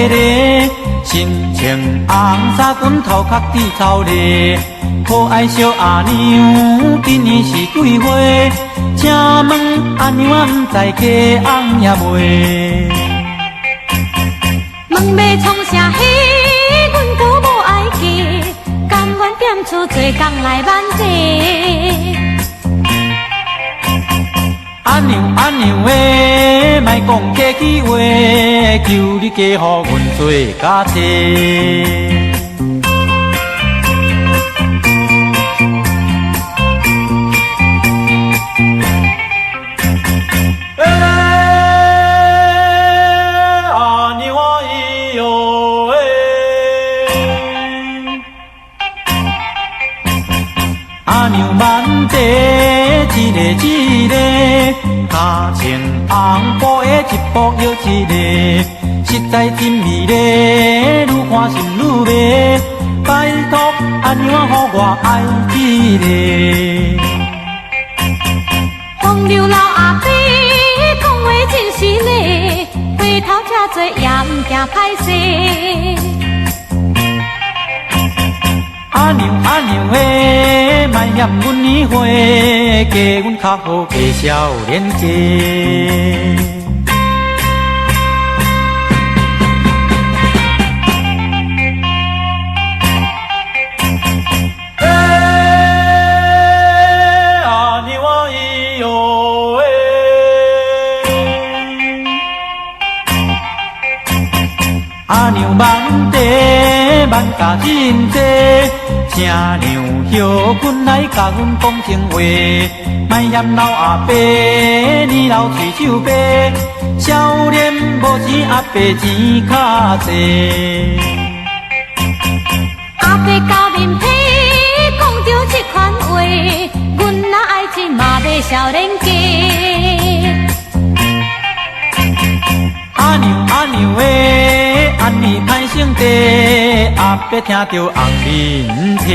丽，心情红衫裙头壳滴草丽，可爱小阿娘今年是几岁？请问阿娘啊，不知嫁翁也未？问要创啥戏，阮都无爱嫁，甘愿踮厝做工来挽济。阿娘诶，莫讲客气话，求你嫁予阮做家姐。阿娘啊咿哟阿娘满地一个一个。脚穿红布的一步又一个，实在真美丽，愈看心愈美。拜托阿娘啊，予我爱一个。风流老阿伯讲话真实呢，回头车做也毋惊歹势。阿娘诶，莫嫌阮年岁，嫁阮较好，嫁少年家。阿娘啊咿哟阿娘忙地忙甲真济。请娘休困来甲阮讲情话，莫嫌老阿伯年老喙手白，少年无钱阿伯钱较济。阿伯交面皮讲着这款话，阮若爱钱嘛袂少年家。阿娘诶，安尼歹生地，阿伯听着红面涕。